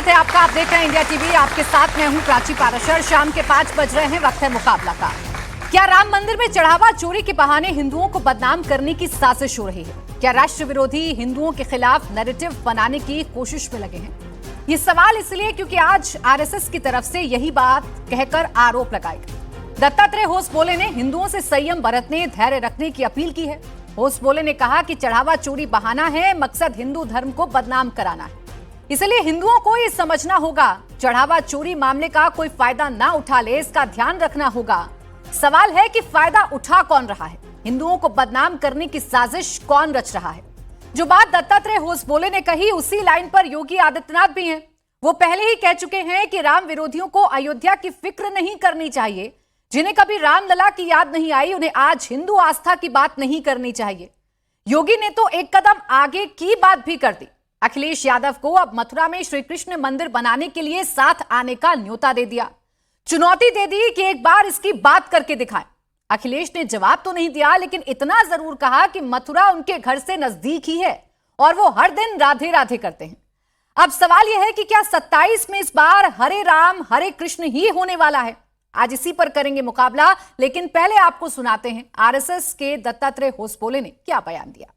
स्वागत है आपका। आप देख रहे हैं इंडिया टीवी। आपके साथ मैं हूं प्राची पाराशर। शाम के 5 बज रहे हैं, वक्त है मुकाबला का। क्या राम मंदिर में चढ़ावा चोरी के बहाने हिंदुओं को बदनाम करने की साजिश हो रही है? क्या राष्ट्र विरोधी हिंदुओं के खिलाफ नैरेटिव बनाने की कोशिश में लगे हैं? ये सवाल इसलिए क्योंकि आज आरएसएस की तरफ से यही बात कहकर आरोप लगाए गए। दत्तात्रेय होसबोले ने हिंदुओं से संयम बरतने, धैर्य रखने की अपील की है। होसबोले ने कहा कि चढ़ावा चोरी बहाना है, मकसद हिंदू धर्म को बदनाम कराना है। इसलिए हिंदुओं को ये समझना होगा, चढ़ावा चोरी मामले का कोई फायदा ना उठा ले, इसका ध्यान रखना होगा। सवाल है कि फायदा उठा कौन रहा है, हिंदुओं को बदनाम करने की साजिश कौन रच रहा है? जो बात दत्तात्रेय होसबोले ने कही, उसी लाइन पर योगी आदित्यनाथ भी हैं। वो पहले ही कह चुके हैं कि राम विरोधियों को अयोध्या की फिक्र नहीं करनी चाहिए। जिन्हें कभी रामलला की याद नहीं आई, उन्हें आज हिंदू आस्था की बात नहीं करनी चाहिए। योगी ने तो एक कदम आगे की बात भी कर दी। अखिलेश यादव को अब मथुरा में श्री कृष्ण मंदिर बनाने के लिए साथ आने का न्योता दे दिया, चुनौती दे दी कि एक बार इसकी बात करके दिखाएं। अखिलेश ने जवाब तो नहीं दिया, लेकिन इतना जरूर कहा कि मथुरा उनके घर से नजदीक ही है और वो हर दिन राधे राधे करते हैं। अब सवाल यह है कि क्या 27 में इस बार हरे राम हरे कृष्ण ही होने वाला है? आज इसी पर करेंगे मुकाबला, लेकिन पहले आपको सुनाते हैं आरएसएस के दत्तात्रेय होसबोले ने क्या बयान दिया।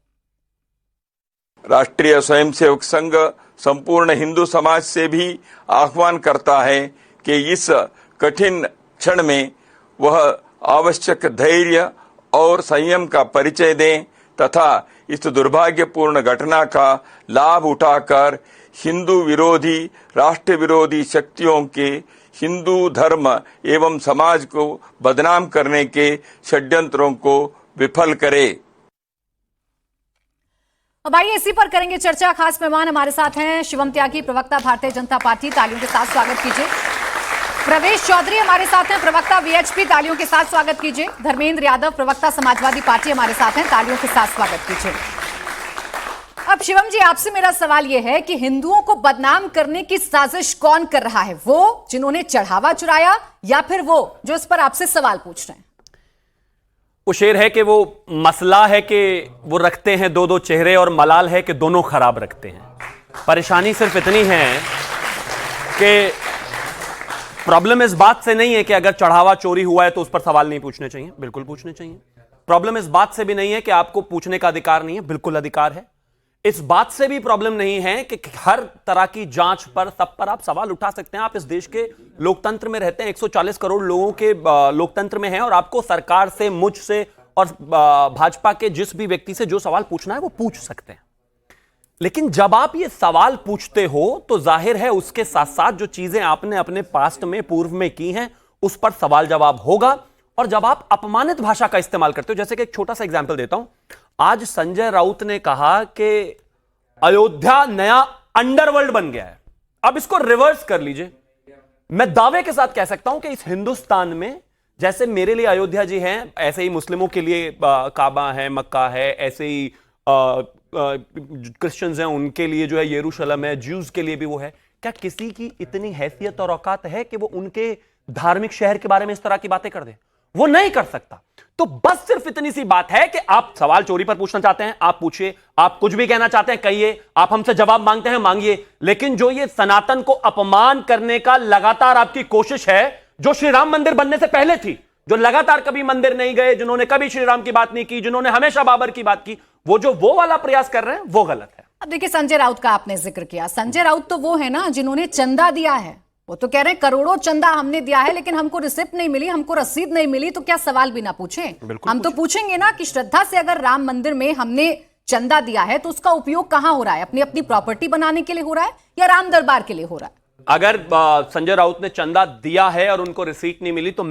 राष्ट्रीय स्वयंसेवक संघ संपूर्ण हिंदू समाज से भी आह्वान करता है कि इस कठिन क्षण में वह आवश्यक धैर्य और संयम का परिचय दें तथा इस दुर्भाग्यपूर्ण घटना का लाभ उठाकर हिंदू विरोधी, राष्ट्र विरोधी शक्तियों के हिंदू धर्म एवं समाज को बदनाम करने के षड्यंत्रों को विफल करे। अब आइए इसी पर करेंगे चर्चा। खास मेहमान हमारे साथ हैं शिवम त्यागी, प्रवक्ता भारतीय जनता पार्टी, तालियों के साथ स्वागत कीजिए। प्रवेश चौधरी हमारे साथ हैं, प्रवक्ता वीएचपी, तालियों के साथ स्वागत कीजिए। धर्मेंद्र यादव, प्रवक्ता समाजवादी पार्टी, हमारे साथ हैं, तालियों के साथ स्वागत कीजिए। अब शिवम जी, आपसे मेरा सवाल यह है कि हिंदुओं को बदनाम करने की साजिश कौन कर रहा है? वो जिन्होंने चढ़ावा चुराया या फिर वो जो इस पर आपसे सवाल पूछ रहे हैं? वो शेर है कि वो मसला है कि वो रखते हैं दो दो चेहरे और मलाल है कि दोनों खराब रखते हैं। परेशानी सिर्फ इतनी है कि प्रॉब्लम इस बात से नहीं है कि अगर चढ़ावा चोरी हुआ है तो उस पर सवाल नहीं पूछने चाहिए, बिल्कुल पूछने चाहिए। प्रॉब्लम इस बात से भी नहीं है कि आपको पूछने का अधिकार नहीं है, बिल्कुल अधिकार है। इस बात से भी प्रॉब्लम नहीं है कि हर तरह की जांच पर, सब पर आप सवाल उठा सकते हैं। आप इस देश के लोकतंत्र में रहते हैं, 140 करोड़ लोगों के लोकतंत्र में हैं और आपको सरकार से, मुझसे और भाजपा के जिस भी व्यक्ति से जो सवाल पूछना है वो पूछ सकते हैं। लेकिन जब आप ये सवाल पूछते हो तो जाहिर है उसके साथ साथ जो चीजें आपने अपने पास्ट में, पूर्व में की हैं, उस पर सवाल जवाब होगा। और जब आप अपमानित भाषा का इस्तेमाल करते हो, जैसे कि एक छोटा सा एग्जाम्पल देता हूं, आज संजय राउत ने कहा कि अयोध्या नया अंडरवर्ल्ड बन गया है। अब इसको रिवर्स कर लीजिए। मैं दावे के साथ कह सकता हूं कि इस हिंदुस्तान में जैसे मेरे लिए अयोध्या जी हैं, ऐसे ही मुस्लिमों के लिए काबा है, मक्का है, ऐसे ही क्रिश्चियंस हैं उनके लिए जो है यरूशलेम है, ज्यूज के लिए भी वो है। क्या किसी की इतनी हैसियत और औकात है कि वो उनके धार्मिक शहर के बारे में इस तरह की बातें कर दे? वो नहीं कर सकता। तो बस सिर्फ इतनी सी बात है कि आप सवाल चोरी पर पूछना चाहते हैं, आप पूछिए। आप कुछ भी कहना चाहते हैं, कहिए। आप हमसे जवाब मांगते हैं, मांगिए। लेकिन जो ये सनातन को अपमान करने का लगातार आपकी कोशिश है, जो श्री राम मंदिर बनने से पहले थी, जो लगातार कभी मंदिर नहीं गए, जिन्होंने कभी श्री राम की बात नहीं की, जिन्होंने हमेशा बाबर की बात की, वो वाला प्रयास कर रहे हैं, वो गलत है। अब देखिए, संजय राउत का आपने जिक्र किया। संजय राउत तो वो है ना जिन्होंने चंदा दिया है। वो तो कह रहे हैं करोड़ों चंदा हमने दिया है, लेकिन हमको रिसिप्ट नहीं मिली, हमको रसीद नहीं मिली। तो क्या सवाल भी ना पूछें? हम तो पूछेंगे ना कि श्रद्धा से अगर राम मंदिर में हमने चंदा दिया है तो उसका उपयोग कहां हो रहा है? अपनी अपनी प्रॉपर्टी बनाने के लिए हो रहा है या राम दरबार के लिए हो रहा है? अगर संजय राउत ने चंदा दिया है और उनको रिसीट नहीं मिली, तो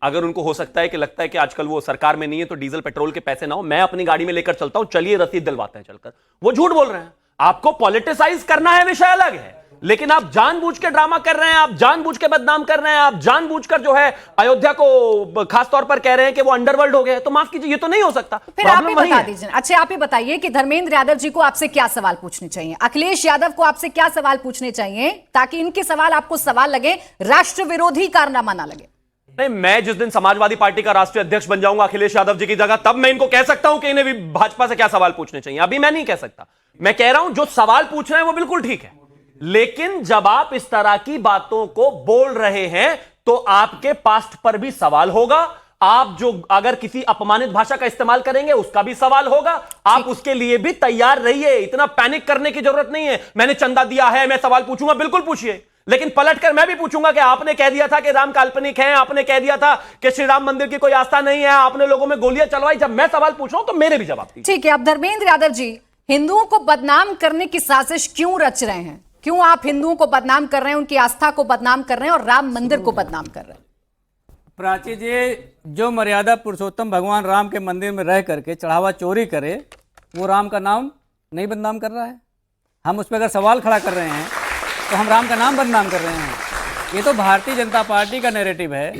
अगर उनको हो सकता है कि लगता है कि आजकल वो सरकार में नहीं है तो डीजल पेट्रोल के पैसे ना हो, मैं अपनी गाड़ी में लेकर चलता हूं, चलिए रसीद दिलवाते हैं चलकर। वो झूठ बोल रहे हैं। आपको पॉलिटिसाइज करना है, विषय अलग है, लेकिन आप जानबूझ के ड्रामा कर रहे हैं, आप जानबूझ के बदनाम कर रहे हैं, आप जानबूझकर जो है अयोध्या को खास तौर पर कह रहे हैं कि वो अंडरवर्ल्ड हो गए। तो माफ कीजिए, ये तो नहीं हो सकता। फिर आप ही बता दीजिए। अच्छा, आप ही बताइए कि धर्मेंद्र यादव जी को आपसे क्या सवाल पूछने चाहिए, अखिलेश यादव को आपसे क्या सवाल पूछने चाहिए, ताकि इनके सवाल आपको सवाल लगे, राष्ट्र विरोधी कारनामा ना लगे। नहीं, मैं जिस दिन समाजवादी पार्टी का राष्ट्रीय अध्यक्ष बन जाऊंगा अखिलेश यादव जी की जगह, तब मैं इनको कह सकता हूं कि इन्हें भी भाजपा से क्या सवाल पूछने चाहिए। अभी मैं नहीं कह सकता। मैं कह रहा हूं जो सवाल पूछ रहे हैं वो बिल्कुल ठीक है, लेकिन जब आप इस तरह की बातों को बोल रहे हैं तो आपके पास्ट पर भी सवाल होगा। आप जो अगर किसी अपमानित भाषा का इस्तेमाल करेंगे उसका भी सवाल होगा। आप उसके लिए भी तैयार रहिए, इतना पैनिक करने की जरूरत नहीं है। मैंने चंदा दिया है, मैं सवाल पूछूंगा, बिल्कुल पूछिए, लेकिन पलटकर मैं भी पूछूंगा कि आपने कह दिया था कि राम काल्पनिक हैं, आपने कह दिया था कि श्री राम मंदिर की कोई आस्था नहीं है, आपने लोगों में गोलियां चलवाई। जब मैं सवाल पूछ रहा हूं तो मेरे भी जवाब दीजिए। ठीक है, अब धर्मेंद्र यादव जी, हिंदुओं को बदनाम करने की साजिश क्यों रच रहे हैं? क्यों आप हिंदुओं को बदनाम कर रहे हैं, उनकी आस्था को बदनाम कर रहे हैं और राम मंदिर को बदनाम कर रहे हैं? प्राची जी, जो मर्यादा पुरुषोत्तम भगवान राम के मंदिर में रह करके चढ़ावा चोरी करे, वो राम का नाम नहीं बदनाम कर रहा है? हम उस पर अगर सवाल खड़ा कर रहे हैं तो हम राम का नाम बदनाम कर रहे हैं। ये तो भारतीय जनता पार्टी का नैरेटिव है।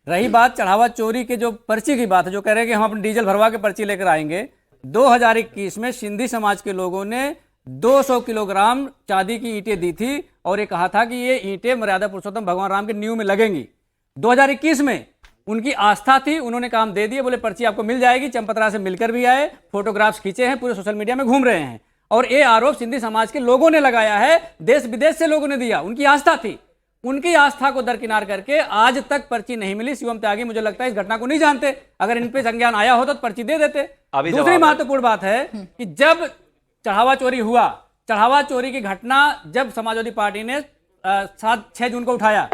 रही बात चढ़ावा चोरी के जो पर्ची की बात है, जो कह रहे हैं कि हम अपनी डीजल भरवा के पर्ची लेकर आएंगे, 2021 में सिंधी समाज के लोगों ने 200 किलोग्राम चांदी की ईंटें दी थी और ये कहा था कि ये ईंटें मर्यादा पुरुषोत्तम भगवान राम के नींव में लगेंगी। 2021 में उनकी आस्था थी, उन्होंने काम दे दिए, बोले पर्ची आपको मिल जाएगी। चंपतराय से मिलकर भी आए, फोटोग्राफ्स खींचे हैं, पूरे सोशल मीडिया में घूम रहे हैं। और ये आरोप सिंधी समाज के लोगों ने लगाया है, देश विदेश से लोगों ने दिया, उनकी आस्था थी। उनकी आस्था को दरकिनार करके आज तक पर्ची नहीं मिली। शिवम त्यागी मुझे लगता है इस घटना को नहीं जानते, अगर इन पे संज्ञान आया होता तो पर्ची दे देते। दूसरी महत्वपूर्ण बात है कि जब चढ़ावा चोरी हुआ, चढ़ावा चोरी की घटना जब समाजवादी पार्टी ने 6 जून को उठाया,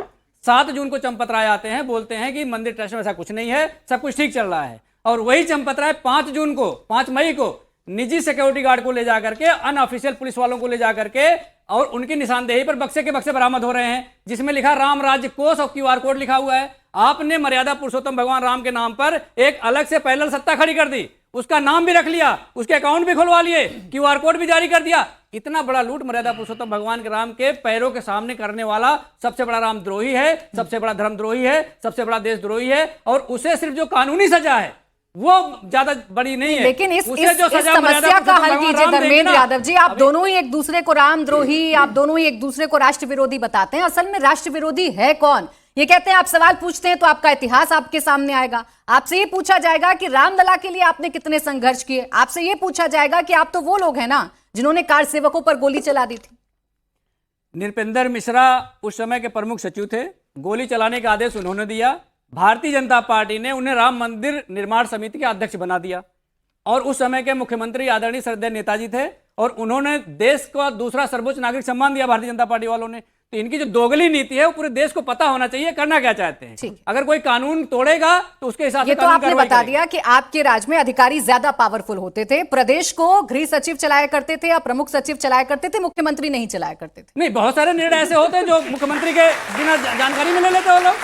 7 जून को चंपतराय आते हैं, बोलते हैं कि मंदिर ट्रस्ट में ऐसा कुछ नहीं है, सब कुछ ठीक चल रहा है। और वही चंपतराय 5 मई को निजी सिक्योरिटी गार्ड को ले जाकर के, अनऑफिशियल पुलिस वालों को ले जाकर के, और उनकी निशानदेही पर बक्से के बक्से बरामद हो रहे हैं जिसमें लिखा राम राज्य कोष और QR कोड लिखा हुआ है। आपने मर्यादा पुरुषोत्तम भगवान राम के नाम पर एक अलग से पैरेलल सत्ता खड़ी कर दी, उसका नाम भी रख लिया, उसके अकाउंट भी खुलवा लिए, QR कोड भी जारी कर दिया। इतना बड़ा लूट मर्यादा पुरुषोत्तम भगवान के राम के पैरों के सामने करने वाला सबसे बड़ा रामद्रोही है, सबसे बड़ा धर्मद्रोही है, सबसे बड़ा देशद्रोही है। और उसे सिर्फ जो कानूनी सजा है वो ज्यादा बड़ी नहीं है, लेकिन इस समस्या का हल कीजिए धर्मेंद्र यादव जी। आप दोनों ही एक दूसरे को रामद्रोही, आप दोनों ही एक दूसरे को राष्ट्र विरोधी बताते हैं। असल में राष्ट्र विरोधी है कौन? ये कहते हैं आप सवाल पूछते हैं तो आपका इतिहास आपके सामने आएगा। आपसे ये पूछा जाएगा कि रामलला के लिए आपने कितने संघर्ष किए। आपसे ये पूछा जाएगा कि आप तो वो लोग हैं ना जिन्होंने कार सेवकों पर गोली चला दी थी। नृपेंद्र मिश्रा उस समय के प्रमुख सचिव थे, गोली चलाने का आदेश उन्होंने दिया। भारतीय जनता पार्टी ने उन्हें राम मंदिर निर्माण समिति के अध्यक्ष बना दिया और उस समय के मुख्यमंत्री आदरणीय श्रद्धेय नेताजी थे और उन्होंने देश को दूसरा सर्वोच्च नागरिक सम्मान दिया भारतीय जनता पार्टी वालों ने। तो इनकी जो दोगली नीति है वो पूरे देश को पता होना चाहिए करना क्या चाहते हैं। अगर कोई कानून तोड़ेगा तो उसके हिसाब से ये तो आपने बता दिया कि आपके राज में अधिकारी ज्यादा पावरफुल होते थे, प्रदेश को गृह सचिव चलाया करते थे या प्रमुख सचिव चलाया करते थे, मुख्यमंत्री नहीं चलाया करते थे। नहीं, बहुत सारे निर्णय ऐसे होते हैं जो मुख्यमंत्री के बिना जानकारी में ले लेते हो लोग।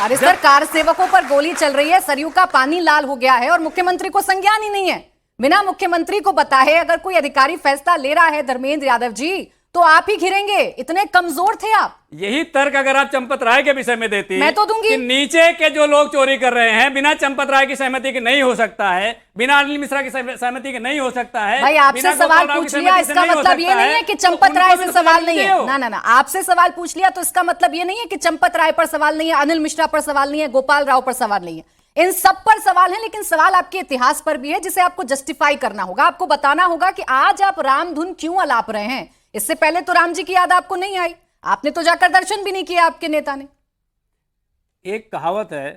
अरे सर, कार सेवकों पर गोली चल रही है, सरयू का पानी लाल हो गया है और मुख्यमंत्री को संज्ञान ही नहीं है। बिना मुख्यमंत्री को बताए अगर कोई अधिकारी फैसला ले रहा है धर्मेंद्र यादव जी, तो आप ही घिरेंगे। इतने कमजोर थे आप। यही तर्क अगर आप चंपतराय के विषय में देती, मैं तो दूंगी कि नीचे के जो लोग चोरी कर रहे हैं बिना चंपतराय की सहमति के नहीं हो सकता है, बिना अनिल मिश्रा की सहमति के नहीं हो सकता है। भाई आपसे सवाल पूछ लिया, इसका मतलब ये नहीं है कि चंपत राय से सवाल नहीं है। ना ना ना, आपसे सवाल पूछ लिया तो इसका मतलब ये नहीं है कि चंपत राय पर सवाल नहीं है, अनिल मिश्रा पर सवाल नहीं है, गोपाल राव पर सवाल नहीं है। इन सब पर सवाल है, लेकिन सवाल आपके इतिहास पर भी है जिसे आपको जस्टिफाई करना होगा। आपको बताना होगा कि आज आप राम धुन क्यों अलाप रहे हैं। इससे पहले तो राम जी की याद आपको नहीं आई, आपने तो जाकर दर्शन भी नहीं किया आपके नेता ने। एक कहावत है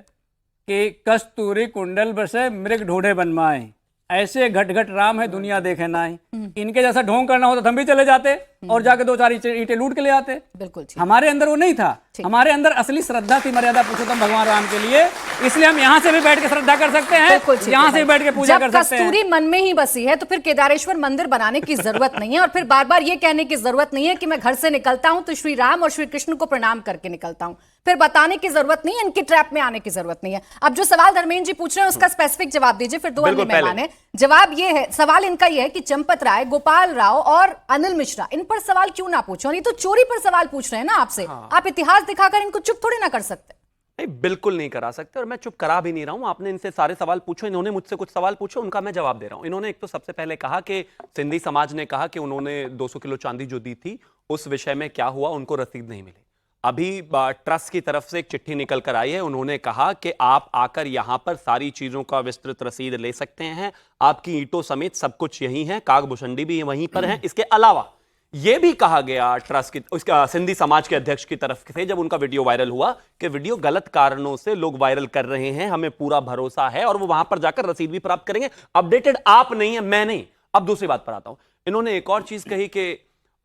कि कस्तूरी कुंडल बसे मृग ढूंढे बनमाए, ऐसे घट घट राम है दुनिया देखे ना है। इनके जैसा ढोंग करना होता तो हम भी चले जाते और जाके 2-4 ईंटें लूट के ले आते। बिल्कुल, हमारे अंदर वो नहीं था। हमारे अंदर असली श्रद्धा थी मर्यादा पुरुषोत्तम भगवान राम के लिए, इसलिए हम यहाँ से भी बैठ के श्रद्धा कर सकते हैं, यहाँ से भी बैठ के पूजा कर सकते हैं। कस्तूरी मन में ही बसी है तो फिर केदारेश्वर मंदिर बनाने की जरूरत नहीं है और फिर बार बार ये कहने की जरूरत नहीं है कि मैं घर से निकलता हूं तो श्री राम और श्री कृष्ण को प्रणाम करके निकलता हूं। फिर बताने की जरूरत नहीं है, इनकी ट्रैप में आने की जरूरत नहीं है। अब जो सवाल धर्मेंद्र जी पूछ रहे हैं उसका स्पेसिफिक जवाब दीजिए, फिर 2 अन्य मेहमान हैं। जवाब ये है, सवाल इनका ये है कि चंपत राय, गोपाल राव और अनिल मिश्रा, इन पर सवाल क्यों ना पूछो। ये तो चोरी पर सवाल पूछ रहे हैं ना आपसे। आप इतिहास दिखाकर इनको चुप थोड़ी ना कर सकते। नहीं, बिल्कुल नहीं करा सकते और मैं चुप करा भी नहीं रहा हूं। आपने इनसे सारे सवाल पूछो, इन्होंने मुझसे कुछ सवाल पूछो, उनका मैं जवाब दे रहा हूं। इन्होंने एक तो सबसे पहले कहा कि सिंधी समाज ने कहा कि उन्होंने 200 किलो चांदी जो दी थी उस विषय में क्या हुआ, उनको रसीद नहीं मिली। अभी ट्रस्ट की तरफ से एक चिट्ठी निकल कर आई है, उन्होंने कहा कि आप आकर यहां पर सारी चीजों का विस्तृत रसीद ले सकते हैं, आपकी ईंटों समेत सब कुछ यही है, काग भुषंडी भी वहीं पर है। इसके अलावा यह भी कहा गया ट्रस्ट की उसका सिंधी समाज के अध्यक्ष की तरफ से जब उनका वीडियो वायरल हुआ कि वीडियो गलत कारणों से लोग वायरल कर रहे हैं, हमें पूरा भरोसा है और वो वहां पर जाकर रसीद भी प्राप्त करेंगे। अपडेटेड आप नहीं है, मैं नहीं। अब दूसरी बात पर आता हूं। इन्होंने एक और चीज कही कि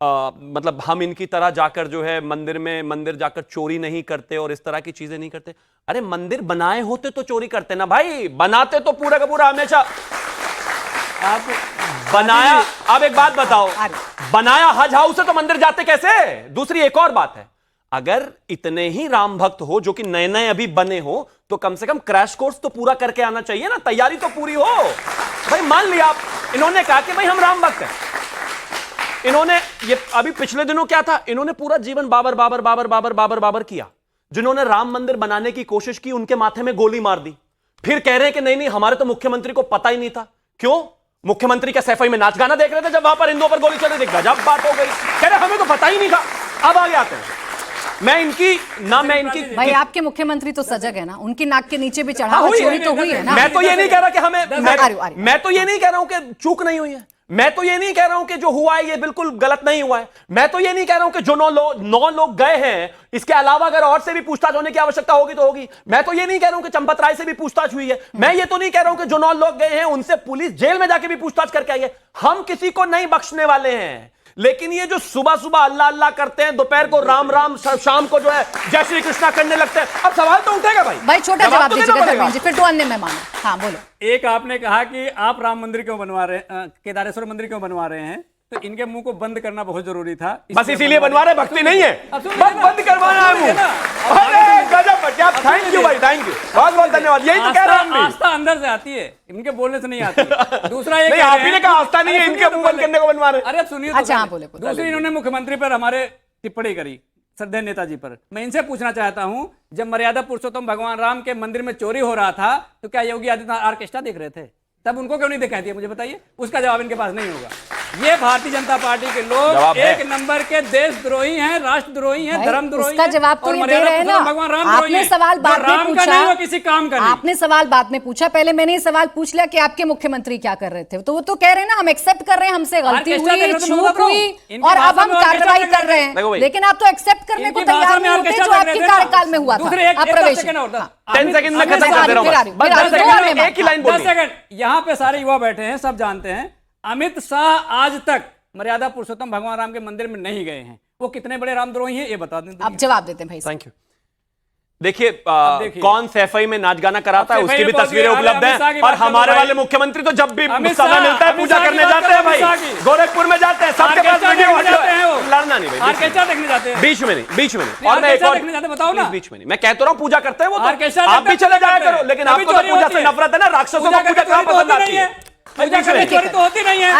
मतलब हम इनकी तरह जाकर जो है मंदिर जाकर चोरी नहीं करते और इस तरह की चीजें नहीं करते। अरे मंदिर बनाए होते तो चोरी करते ना भाई, बनाते तो पूरा का पूरा हमेशा आप बनाया। अब एक बात बताओ, बनाया हज हाउस से तो मंदिर जाते कैसे? दूसरी एक और बात है, अगर इतने ही राम भक्त हो जो कि नए नए अभी बने हो तो कम से कम क्रैश कोर्स तो पूरा करके आना चाहिए ना, तैयारी तो पूरी हो भाई। मान लिया आप, इन्होंने कहा कि भाई हम राम भक्त हैं, इन्होंने ये अभी पिछले दिनों क्या था, इन्होंने पूरा जीवन बाबर बाबर बाबर बाबर बाबर बाबर किया। जिन्होंने राम मंदिर बनाने की कोशिश की उनके माथे में गोली मार दी, फिर कह रहे हैं कि नहीं नहीं हमारे तो मुख्यमंत्री को पता ही नहीं था। क्यों? मुख्यमंत्री क्या सैफई में नाच गाना देख रहे थे जब वहां पर हिंदुओं पर गोली चल रही थी? गजब बात हो गई, कह रहे हमें तो पता ही नहीं था। अब आगे आते हैं, मैं इनकी भाई आपके मुख्यमंत्री तो सजग है ना, उनकी नाक के नीचे भी चढ़ावा चोरी तो हुई है ना। मैं तो ये नहीं कह रहा कि मैं तो ये नहीं कह रहा हूं कि चूक नहीं हुई है, मैं तो ये नहीं कह रहा हूं कि जो हुआ है ये बिल्कुल गलत नहीं हुआ है, मैं तो ये नहीं कह रहा हूं कि जो 9 लोग गए हैं इसके अलावा अगर और से भी पूछताछ होने की आवश्यकता होगी तो होगी। मैं तो ये नहीं कह रहा हूं कि चंपत राय से भी पूछताछ हुई है, मैं ये तो नहीं कह रहा हूं कि जो 9 लोग गए हैं उनसे पुलिस जेल में जाके भी पूछताछ करके आई है। हम किसी को नहीं बख्शने वाले हैं, लेकिन ये जो सुबह सुबह अल्लाह अल्लाह करते हैं, दोपहर को राम राम, शाम को जो है जय श्री कृष्णा करने लगते हैं, अब सवाल तो उठेगा भाई छोटा जवाब दीजिएगा धर्मेंद्र जी, फिर तो अन्य मेहमान। हाँ बोलो। एक आपने कहा कि आप राम मंदिर क्यों बनवा रहे हैं, केदारेश्वर मंदिर क्यों बनवा रहे हैं, तो इनके मुंह को बंद करना बहुत जरूरी था, बस इसीलिए बनवा रहे। भक्ति नहीं है, बस बंद करवाना है मुंह। अरे गजब, थैंक यू भाई, थैंक यू, बहुत बहुत धन्यवाद। यही तो कह रहा हूं, आस्था अंदर से आती है, इनके बोलने से नहीं आती। दूसरा ये आप ही ने कहा आस्था नहीं है, इनके मुंह बंद करने को बनवा रहे। अरे सुनिए, अच्छा बोले। दूसरी इन्होंने मुख्यमंत्री पर हमारे टिप्पणी करी, श्रद्धेय नेताजी पर। मैं इनसे पूछना चाहता हूं, जब मर्यादा पुरुषोत्तम भगवान राम के मंदिर में चोरी हो रहा था तो क्या योगी आदित्यनाथ ऑर्केस्ट्रा देख रहे थे? तब उनको क्यों नहीं दिखाई दिया, मुझे बताइए। उसका जवाब इनके पास नहीं होगा। ये भारतीय जनता पार्टी के लोग एक नंबर के देशद्रोही हैं, राष्ट्रद्रोही हैं, धर्मद्रोही हैं। जवाब तो ये दे रहे हैं ना। भगवान राम आपने सवाल बाद में पूछा, वो किसी काम का नहीं। आपने सवाल बाद में पूछा, पहले मैंने सवाल पूछ लिया कि आपके मुख्यमंत्री क्या कर रहे थे, तो वो तो कह रहे हैं ना हम एक्सेप्ट कर रहे हैं, हमसे गलती हुई, चूक हुई और अब हम कार्रवाई कर रहे हैं। लेकिन आप तो एक्सेप्ट करने को तैयार नहीं होते जो आपके कार्यकाल में हुआ था। प्रवेश 10 सेकंड में खत्म कर दे रहा हूं, एक ही लाइन बोलिए। 10 सेकंड। यहाँ पे सारे युवा बैठे हैं, सब जानते हैं अमित शाह आज तक मर्यादा पुरुषोत्तम भगवान राम के मंदिर में नहीं गए हैं। वो कितने बड़े रामद्रोही हैं ये बता दें। आप जवाब देते हैं भाई। Thank you. देखिए कौन सैफई में नाच गाना कराता है उसकी भी तस्वीरें उपलब्ध हैं, और हमारे वाले मुख्यमंत्री तो जब भी समय मिलता है पूजा करने जाते हैं भाई, गोरखपुर में जाते हैं, सबके पास वीडियो लड़ना नहीं भाई, देखने जाते हैं, बीच में नहीं। और मैं एक और बताओ ना, बीच में नहीं, मैं कहता रहा हूं पूजा करते हैं वो तो आप भी चले जाया करो, लेकिन आपको तो पूजा से नफरत है ना, राक्षसों को पूजा कहाँ पसंद आती है? चोरी तो होती नहीं है।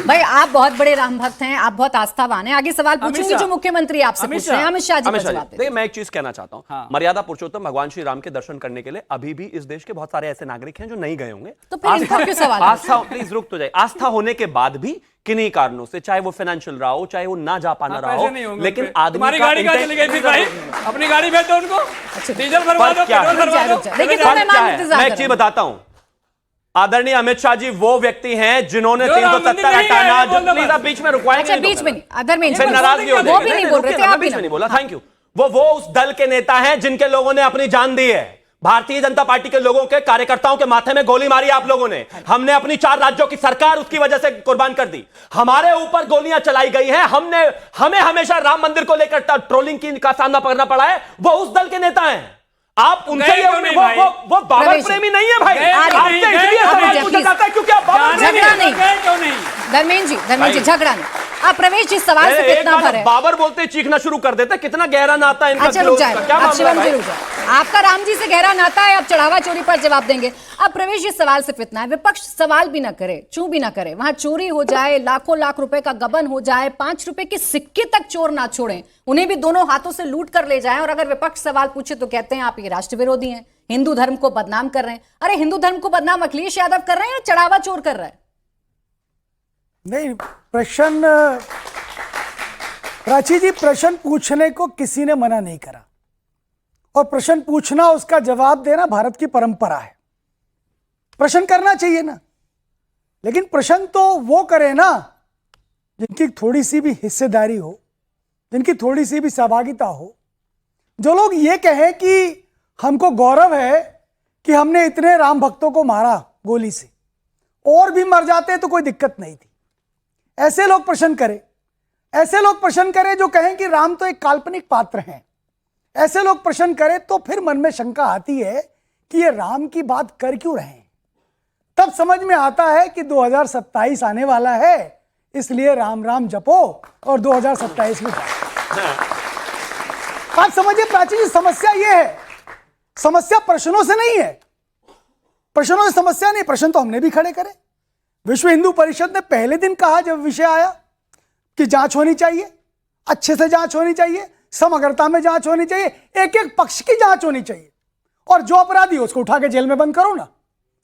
भाई आप बहुत बड़े राम भक्त हैं, आप बहुत आस्थावान हैं। आगे सवाल पूछूंगी जो मुख्यमंत्री आपसे पूछ रहे हैं, अमित शाह जी का जवाब दें। देखिए मैं एक चीज कहना चाहता हूं, मर्यादा पुरुषोत्तम भगवान श्री राम के दर्शन करने के लिए अभी भी इस देश के बहुत सारे ऐसे नागरिक हैं जो नहीं गए होंगे। तो फिर इनको क्यों सवाल? आस्था, प्लीज रुक तो जाए। आस्था होने के बाद भी किन्हीं कारणों से, चाहे वो फाइनेंशियल रहा हो, चाहे वो ना जा पाना रहा हो, लेकिन आदमी का गाड़ी कहां चली गई थी भाई? अपनी गाड़ी भेज दो उनको, डीजल भरवा दो, पेट्रोल भरवा दो। मैं एक चीज बताता हूं, आदरणीय अमित शाह जी वो व्यक्ति हैं जिन्होंने 370 हटाना, जो प्लीज आप बीच में रुकवाएंगे? बीच में नहीं, फिर नाराजगी हो वो भी नहीं बोल रहे थे, आप बीच में नहीं बोला। Thank you. वो उस दल के नेता हैं जिनके लोगों ने अपनी जान दी है। भारतीय जनता पार्टी के लोगों के कार्यकर्ताओं के माथे में गोली मारी आप लोगों ने। हमने अपनी 4 राज्यों की सरकार उसकी वजह से कुर्बान कर दी। हमारे ऊपर गोलियां चलाई गई हैं, हमें हमेशा राम मंदिर को लेकर ट्रोलिंग का सामना करना पड़ा है। वो उस दल के नेता हैं। आप उनसे वो बाबर प्रेमी नहीं है भाई। आपसे इसलिए सवाल पूछा जाता है क्योंकि आप बाबर प्रेमी नहीं। धर्मेंद्र जी झगड़ा नहीं। आप प्रवेश जी सवाल से कितना भर है? बाबर बोलते ही चीखना शुरू कर देते, कितना गहरा नाता है इनका। अच्छा रुक जाए, आपका राम जी से गहरा नाता है, आप चढ़ावा चोरी पर जवाब देंगे। अब प्रवेश जी सवाल सिर्फ इतना है, विपक्ष सवाल भी ना करे, चूं भी ना करे, वहां चोरी हो जाए, लाखों लाख रुपए का गबन हो जाए, 5 रुपए के सिक्के तक चोर ना छोड़ें, उन्हें भी दोनों हाथों से लूट कर ले जाएं, और अगर विपक्ष सवाल पूछे तो कहते हैं आप ये राष्ट्र विरोधी हैं, हिंदू धर्म को बदनाम कर रहे हैं। अरे हिंदू धर्म को बदनाम अखिलेश यादव कर रहे हैं या चढ़ावा चोर कर रहा है? नहीं, प्रश्न प्राची जी, प्रश्न पूछने को किसी ने मना नहीं करा, और प्रश्न पूछना, उसका जवाब देना भारत की परंपरा है। प्रश्न करना चाहिए ना, लेकिन प्रश्न तो वो करे ना जिनकी थोड़ी सी भी हिस्सेदारी हो, जिनकी थोड़ी सी भी सहभागिता हो, जो लोग ये कहें कि हमको गौरव है कि हमने इतने राम भक्तों को मारा गोली से, और भी मर जाते तो कोई दिक्कत नहीं थी, ऐसे लोग प्रश्न करें। ऐसे लोग प्रश्न करें जो कहें कि राम तो एक काल्पनिक पात्र हैं, ऐसे लोग प्रश्न करें तो फिर मन में शंका आती है कि ये राम की बात कर क्यों रहे हैं। तब समझ में आता है कि 2027 आने वाला है, इसलिए राम राम जपो और 2027 में जाओ। आप समझिए प्राची जी, समस्या ये है, समस्या प्रश्नों से नहीं है, प्रश्नों से समस्या नहीं, प्रश्न तो हमने भी खड़े करे। विश्व हिंदू परिषद ने पहले दिन कहा जब विषय आया कि जांच होनी चाहिए, अच्छे से जांच होनी चाहिए, समग्रता में जांच होनी चाहिए, एक एक पक्ष की जांच होनी चाहिए, और जो अपराधी हो उसको उठा के जेल में बंद करो ना।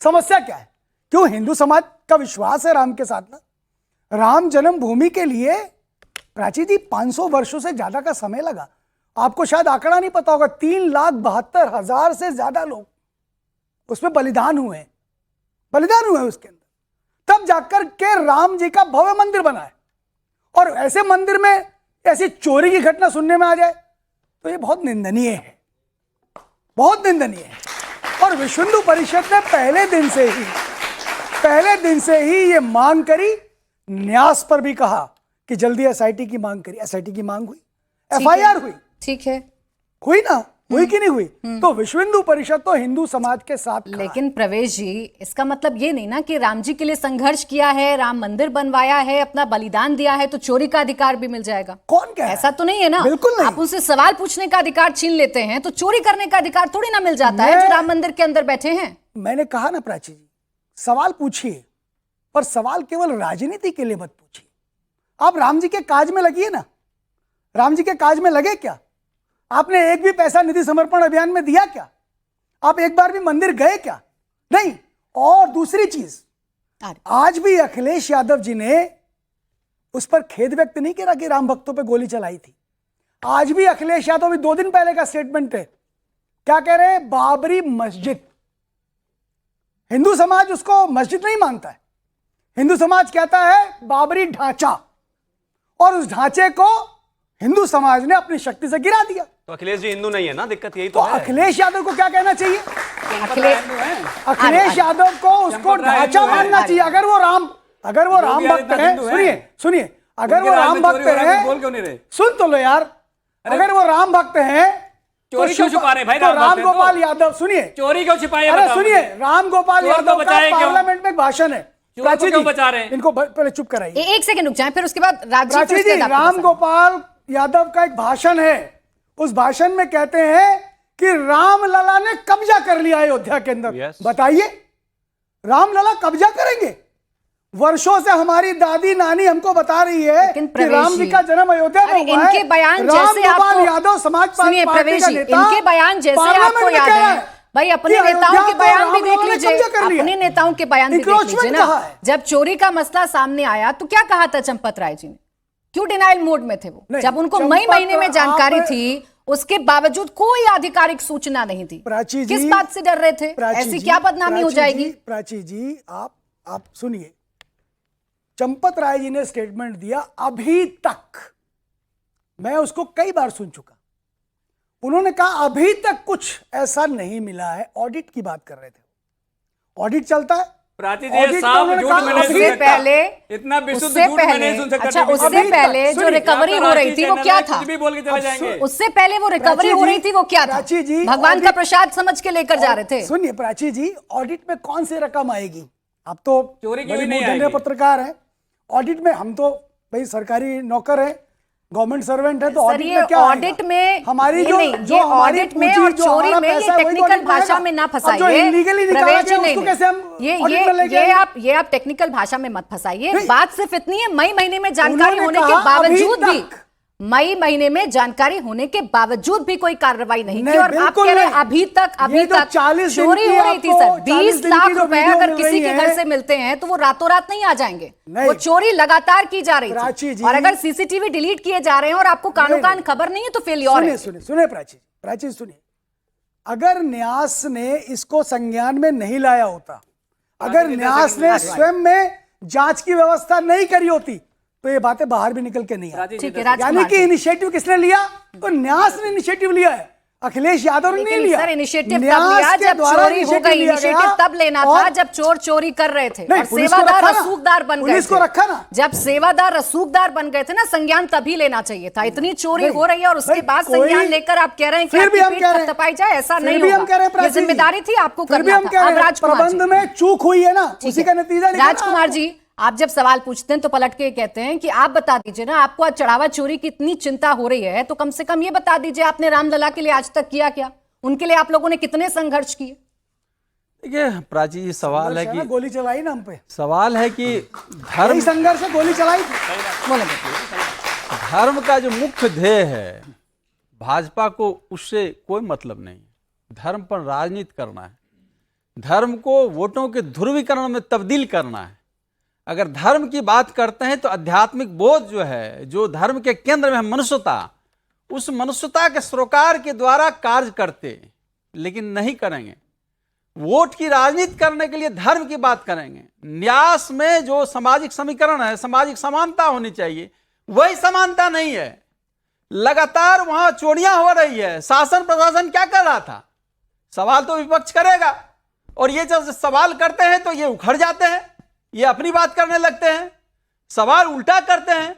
समस्या क्या है? क्यों? हिंदू समाज का विश्वास है राम के साथ ना। राम जन्मभूमि के लिए प्राची जी 500 वर्षों से ज्यादा का समय लगा। आपको शायद आंकड़ा नहीं पता होगा, 3,72,000 से ज्यादा लोग उसमें बलिदान हुए, बलिदान हुए उसके अंदर, तब जाकर के राम जी का भव्य मंदिर बना है। और ऐसे मंदिर में ऐसी चोरी की घटना सुनने में आ जाए तो ये बहुत निंदनीय है, बहुत निंदनीय है। और विश्व हिंदू परिषद ने पहले दिन से ही ये मांग करी, न्यास पर भी कहा कि जल्दी एसआईटी की मांग करी। एसआईटी की मांग हुई, एफआईआर हुई, ठीक है, हुई ना, हुई कि नहीं हुई? तो विश्व हिंदू परिषद तो हिंदू समाज के साथ खड़ा है। लेकिन प्रवेश जी, इसका मतलब ये नहीं ना कि राम जी के लिए संघर्ष किया है, राम मंदिर बनवाया है, अपना बलिदान दिया है तो चोरी का अधिकार भी मिल जाएगा। कौन कह रहा है? ऐसा तो नहीं है ना। बिल्कुल नहीं। आप उनसे सवाल पूछने का अधिकार छीन लेते हैं तो चोरी करने का अधिकार थोड़ी ना मिल जाता है जो राम मंदिर के अंदर बैठे हैं। मैंने कहा ना प्राची जी, सवाल पूछिए, पर सवाल केवल राजनीति के लिए मत पूछिए। आप राम जी के काज में लगिए ना। राम जी के काज में लगे क्या? आपने एक भी पैसा निधि समर्पण अभियान में दिया क्या? आप एक बार भी मंदिर गए क्या? नहीं। और दूसरी चीज, आज भी अखिलेश यादव जी ने उस पर खेद व्यक्त नहीं किया कि राम भक्तों पे गोली चलाई थी। आज भी अखिलेश यादव भी 2 दिन पहले का स्टेटमेंट है, क्या कह रहे हैं? बाबरी मस्जिद। हिंदू समाज उसको मस्जिद नहीं मानता है, हिंदू समाज कहता है बाबरी ढांचा, और उस ढांचे को हिंदू समाज ने अपनी शक्ति से गिरा दिया। तो अखिलेश जी हिंदू नहीं है ना, दिक्कत यही तो तो है। अखिलेश यादव को क्या कहना चाहिए? अखिलेश यादव को उसको ढांचा मानना चाहिए। अगर वो राम भक्त है, सुनिए, अगर वो राम भक्त है, बोल क्यों नहीं रहे? सुन तो लो यार, अगर वो राम भक्त है चोरी क्यों छुपा रहे भाई? तो राम गोपाल यादव, सुनिए, चोरी क्यों छिपाई? अरे सुनिए, राम गोपाल यादव का पार्लियामेंट में भाषण है। प्राची जी, बचा रहे हैं? इनको पहले चुप कराइए। एक सेकंड रुक जाएं, फिर उसके बाद राजीव प्राची जी, राम गोपाल यादव का एक भाषण है, उस भाषण में कहते हैं कि रामलला ने कब्जा कर लिया अयोध्या के अंदर। Yes. बताइए, रामलला कब्जा करेंगे? वर्षों से हमारी दादी नानी हमको बता रही है कि राम जी का जन्म अयोध्या में हुआ है। इनके बयान जैसे आपको यादव समाजवादी पार्टी का नेता, इनके बयान जैसे आपको याद है भाई, अपने नेताओं के बयान भी देख लीजिए, अपने नेताओं के बयान भी देख लीजिए ना। जब चोरी का मसला सामने आया तो क्या कहा था चंपत राय जी ने? क्यों डिनाइल मोड में थे वो? जब उनको मई महीने में जानकारी थी, उसके बावजूद कोई आधिकारिक सूचना नहीं थी। प्राची जी, किस बात से डर रहे थे? ऐसी क्या बदनामी हो जाएगी? प्राची जी, आप सुनिए, चंपत राय जी ने स्टेटमेंट दिया, अभी तक मैं उसको कई बार सुन चुका, उन्होंने कहा अभी तक कुछ ऐसा नहीं मिला है। ऑडिट की बात कर रहे थे, ऑडिट चलता है। प्राची जी, साफ झूठ में नहीं सुन उससे सकता। पहले, इतना विशुद्ध उससे झूठ में पहले, नहीं सुन सकता। अच्छा, टीवी उससे पे। पहले जो सुनिए, रिकवरी हो रही थी वो क्या था? कुछ भी बोल के चले जाएंगे। उससे पहले वो रिकवरी हो रही थी वो क्या था? प्राची जी, भगवान का प्रसाद समझ के लेकर जा रहे थे। सुनिए प्राची जी, ऑडिट में कौन सी रकम आएगी? आप तो चोरी की बड़े भी नहीं मूर्धन्य आएगी। पत्रकार हैं, ऑडिट में हम तो भाई सरकारी नौकर हैं, गवर्नमेंट सर्वेंट है, तो ऑडिट में क्या ऑडिट में हमारी जो हमारी ऑडिट में पूंजी, और जो चोरी हमारा में ये पैसा है, वही तो टेक्निकल ऑडिट में भाषा आएगा। में ना अब जो फंसाइए illegally निकाला प्रवेश जी, गया, नहीं उसको कैसे हम ऑडिट में लेके आएंगे? ये आप टेक्निकल भाषा में मत फंसाइए। नहीं। बात सिर्फ इतनी है, मई महीने में जानकारी उन्होंने होने के कहा बावजूद अभी भी, तक। मई महीने में जानकारी होने के बावजूद भी कोई कार्रवाई नहीं की। नहीं, और आप बिल्कुल कह रहे हैं नहीं। अभी ये तक जो 40 दिन चोरी की हो रही थी आपको सर। 40 20 दिन लाख की जो रुपए वीडियो अगर मिल किसी रही के है, घर से मिलते हैं तो वो रातों रात नहीं आ जाएंगे। नहीं। वो चोरी लगातार की जा रही प्राची थी, जी, और अगर सीसीटीवी डिलीट किए जा रहे हैं और आपको कानों कान खबर नहीं है तो फेलियर है। सुनिए प्राची सुनिए, अगर न्यास ने इसको संज्ञान में नहीं लाया होता, अगर न्यास ने स्वयं में जांच की व्यवस्था नहीं करी होती, तो ये बातें बाहर भी निकल के नहीं आती। ठीक है यानी राजकुमार कि जी। इनिशिएटिव किसने लिया? तो न्यास ने इनिशिएटिव लिया है, अखिलेश यादव ने नहीं लेकिन लिया। सर इनिशिएटिव तब न्यास लिया के जब द्वारा चोरी हो गई। लिया इनिशिएटिव गया तब लेना और- था जब चोर चोरी कर रहे थे नहीं, और पुलिस को सेवादार रखा ना। रसूखदार बन गए पुलिस को थे। रखा ना। जब सेवादार रसूखदार बन गए थे ना, संज्ञान तभी लेना चाहिए था। इतनी चोरी नहीं, हो रही है और उसके भाई, बाद कोई- संज्ञान लेकर आप कह रहे हैं कि फिर भी आपकी हम पीठ कह रहे हैं- थपथपाई जाए, ऐसा फिर नहीं भी हम होगा। कह रहे हैं ये प्राची जी, जिम्मेदारी थी आपको फिर भी करना हम था। कह रहे अब हैं, राजकुमार प्रबंध जी, में चूक हुई है ना, ठीक उसी है। का नतीजा निकला ना राजकुमार आपको। जी, आप जब सवाल पूछते हैं तो पलट के कहते हैं कि आप बता दीजिए ना, आपको आज चढ़ावा चोरी की इतनी चिंता हो रही है तो कम से कम ये बता दीजिए आपने रामलला के लिए आज तक किया क्या? उनके लिए आप लोगों ने कितने संघर्ष किए? देखिए प्राची जी, सवाल है कि गोली चलाई ना हम पे, सवाल है कि यही संघर्ष है, गोली चलाई थी। बोले धर्म का जो मुख्य ध्येय है, भाजपा को उससे कोई मतलब नहीं। धर्म पर राजनीति करना है, धर्म को वोटों के ध्रुवीकरण में तब्दील करना है। अगर धर्म की बात करते हैं तो आध्यात्मिक बोध जो है, जो धर्म के केंद्र में है मनुष्यता, उस मनुष्यता के सरोकार के द्वारा कार्य करते, लेकिन नहीं करेंगे। वोट की राजनीति करने के लिए धर्म की बात करेंगे। न्यास में जो सामाजिक समीकरण है, सामाजिक समानता होनी चाहिए, वही समानता नहीं है। लगातार वहां चोरियां हो रही है। शासन प्रशासन क्या कर रहा था? सवाल तो विपक्ष करेगा, और ये जब सवाल करते हैं तो ये उखड़ जाते हैं, ये अपनी बात करने लगते हैं, सवाल उल्टा करते हैं।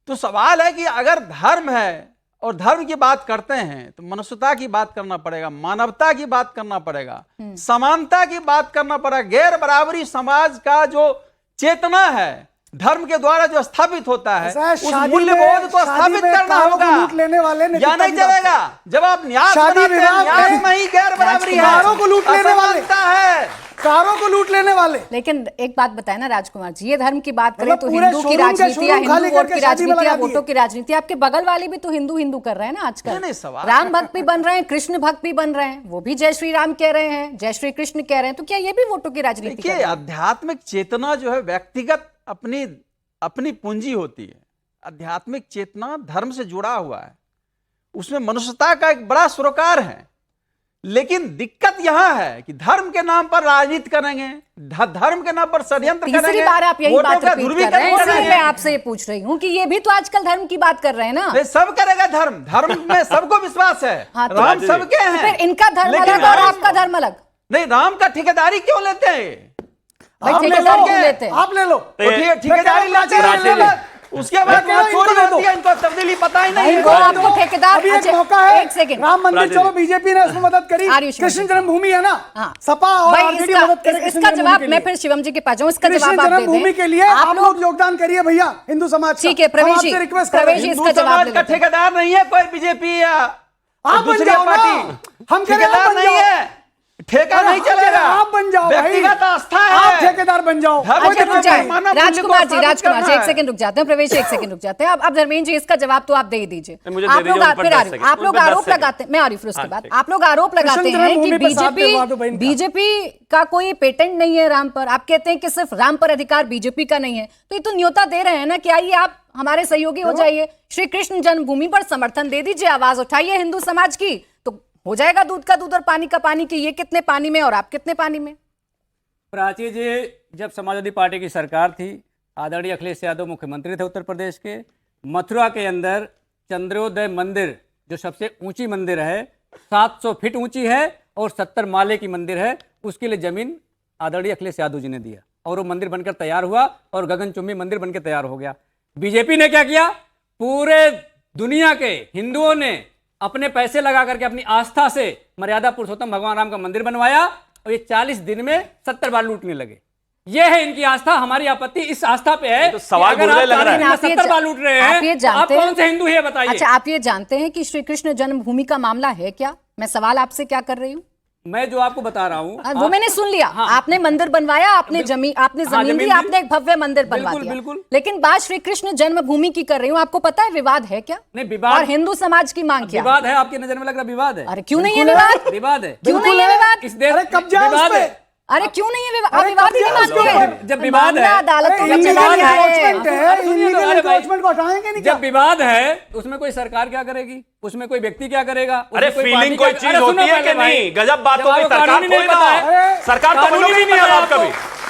तो सवाल है कि अगर धर्म है और धर्म की बात करते हैं तो मनुष्यता की बात करना पड़ेगा, मानवता की बात करना पड़ेगा, समानता की बात करना पड़ेगा। गैर बराबरी समाज का जो चेतना है, धर्म के द्वारा जो स्थापित होता है, ऐसा है, उस शादी मूल्यबोध में- को शादी स्थापित में करना कारों को होगा। लूट लेने वाले ने या नहीं कितना की चलेगा। जब आप न्यास शादी बनाते हैं, विवाह न्यास में- में ही गैर बराबरी है, कारों को लूट लेने वाले। असमानता है। कारों को लूट लेने वाले। लेकिन एक बात बताए ना राजकुमार जी, ये धर्म की बात करें मतलब तो पूरे हिंदू की शोरूम के राजनीति या शोरूम खाली हिंदू वोट करके की शादी में राजनीति या लगा दिए। वोटों की राजनीति, आपके बगल वाले भी तो हिंदू हिंदू कर रहे हैं ना आजकल। नहीं, सवाल- राम भक्त भी बन रहे हैं, कृष्ण भक्त भी बन रहे हैं, वो भी जय श्री राम कह रहे हैं, जय श्री कृष्ण कह रहे हैं, तो क्या ये भी वोटों की राजनीति कर देखिए, रहे हैं? आध्यात्मिक चेतना जो है व्यक्तिगत अपनी पूंजी होती है। आध्यात्मिक चेतना धर्म से जुड़ा हुआ है, उसमें मनुष्यता का एक बड़ा सरोकार है। लेकिन दिक्कत यहां है कि धर्म के नाम पर राजनीति करेंगे, धर्म के नाम पर षड्यंत्र करेंगे, तीसरी बार आप यही वोटों बात का रिपीट कर रहे ध्रुवीकरण हैं, इसलिए करेंगे। मैं आपसे ये पूछ रही हूँ कि ये भी तो आजकल धर्म की बात कर रहे हैं ना। नहीं, सब करेगा धर्म, धर्म में सबको विश्वास है। हाँ, तो- राम सबके हैं। फिर इनका धर्म लेकिन अलग और राम- आपका धर्म अलग। नहीं, राम का ठेकेदारी क्यों लेते हैं? भाई आप ले ठेकेदार लो, क्यों लेते हैं? आप ले लो। वो ठेकेदारी लेते हैं, उसके बाद मैं कह रहा हूं, चोरी इनको दे होती है, दो। इनको तब्दीली पता ही नहीं है। वो आपको ठेकेदार- अभी एक अच्छा, मौका है, एक सेकंड। राम मंदिर चलो, बीजेपी ने उसमें मदद करी, आर्य शिवम कृष्ण जी। जन्मभूमि है ना, हाँ। सपा और भाई आरजेडी इसका- मदद करे कृष्ण इसका जन्मभूमि जवाब के मैं लिए। फिर शिवम जी के पास जाऊं, इसका कृष्ण जवाब आप दे जन्मभूमि दें। के लिए आप लोग योगदान करिए भैया, हिंदू समाज ठीक है, का। प्रवेश हम जी, आपसे रिक्वेस्ट कर रहे प्रवेश हैं। जी, हिंदू इसका जवाब समाज दे का देते हैं। ठेकेदार नहीं है कोई बीजेपी या आप बन दूसरी जाओ ना। पार्टी। हम कह रहे हैं आप ठेकेदार बन नहीं जाओ। है, ठेका अरे नहीं हम कह रहे हैं चलेगा। आप बन जाओ भाई। व्यक्तिगत आस्था आप है। ठेकेदार बन जाओ। धर्म कोई अच्छा, के रुक दिक्कत जाए। नहीं। मानव मूल्य को राजकुमार जी, स्थापित राजकुमार जी, करना एक है। सेकंड रुक जाते हैं, प्रवेश एक सेकंड रुक जाते हैं। अब धर्मेंद्र जी, इसका जवाब तो आप दे ही दीजिए। मुझे दे आप दीजिए, लोग उन पर फिर 10 आरोप सेकंड, आप लोग उन पर 10 आरोप सेकंड। लगाते हैं, मैं आ रही फिर उसके हाँ, बाद ठीक। आप लोग आरोप लगाते कृष्ण हैं कि जन्मभूमि पे साथ दिलवा दो बहन का। बीजेपी का कोई पेटेंट नहीं है राम पर। आप कहते हैं कि सिर्फ राम पर अधिकार बीजेपी का नहीं है, तो ये तो न्योता दे रहे हैं ना कि आइए आप हमारे सहयोगी हो जाइए, श्री कृष्ण जन्मभूमि पर समर्थन दे दीजिए, आवाज उठाइए हिंदू समाज की, तो हो जाएगा दूध का दूध और पानी का पानी की ये कितने पानी में और आप कितने पानी में। प्राची जी, जब समाजवादी पार्टी की सरकार थी, आदरणीय अखिलेश यादव मुख्यमंत्री थे उत्तर प्रदेश के, मथुरा के अंदर चंद्रोदय मंदिर जो सबसे ऊंची मंदिर है, 700 फीट ऊंची है और 70 माले की मंदिर है, उसके लिए जमीन आदरणीय अखिलेश यादव जी ने दिया और वो मंदिर बनकर तैयार हुआ और गगनचुंबी मंदिर बनकर तैयार हो गया। बीजेपी ने क्या किया? पूरे दुनिया के हिंदुओं ने अपने पैसे लगा करके अपनी आस्था से मर्यादा पुरुषोत्तम भगवान राम का मंदिर बनवाया और ये 40 दिन में 70 बार लूटने लगे। ये है इनकी आस्था। हमारी आपत्ति इस आस्था पे है तो सवाल कि अगर बुरे आप लग रहा है। 40 दिन में आप ये 70 बार लूट रहे आप ये हैं, जानते आप हैं- कौन से हिंदू है बताइए। अच्छा, आप ये जानते हैं कि श्री कृष्ण जन्मभूमि का मामला है क्या? मैं सवाल आपसे क्या कर रही हूँ, मैं जो आपको बता रहा हूं वो मैंने सुन लिया। हाँ। आपने मंदिर बनवाया, आपने जमीन हाँ, दी, जमीन दी। आपने एक भव्य मंदिर बनवा बिल्कुल, दिया। बिल्कुल। लेकिन बात श्री कृष्ण जन्मभूमि की कर रही हूँ, आपको पता है विवाद है क्या? नहीं, विवाद- और हिंदू समाज की मांग क्या है? विवाद है, आपकी नजर में लग रहा विवाद है? अरे क्यों नहीं है विवाद? विवाद है, क्यों नहीं है विवाद? इस देश अरे कब्जा है उस विवाद पे। है। अरे क्यों नहीं है विवाद? अरे विवाद ही नहीं कब्जा मानते उसके हैं। ऊपर। जब विवाद मामला है, अदालतों में illegal चला गया है। encroachment है, सुनिए तो, illegal अरे भाई, encroachment को हटाएंगे नहीं क्या? जब विवाद है उसमें कोई सरकार क्या करेगी, उसमें कोई व्यक्ति क्या करेगा? अरे उसमें फीलिंग पार्टी कोई क्या- चीज अरे सुनो होती है पहले कि भाई, नहीं? गजब बात जब हो गई। आपको सरकार कानून ही नहीं थोड़ी ना पता है, सरकार तो कानून बनोगे ही नहीं नहीं पता पता आप कभी। आपको।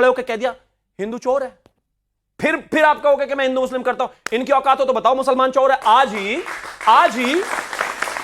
खड़े होकर कह दिया हिंदू चोर है, फिर आप कहोगे कि मैं हिंदू मुस्लिम करता हूं, इनकी औकात हो तो बताओ मुसलमान चोर है।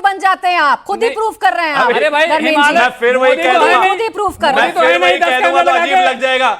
हिंदू बन जाते हैं आप? खुद ही प्रूफ कर रहे हैं आप। अरे भाई, धर्मेंद्र जी, हिमालय- मैं फिर वही मोदी कह तो है दूंगा, नहीं, खुद ही प्रूफ कर रहे मैं हैं। तो फिर है वही नहीं, 10 कह कैमरे दूंगा तो लगा अजीब के। लग जाएगा।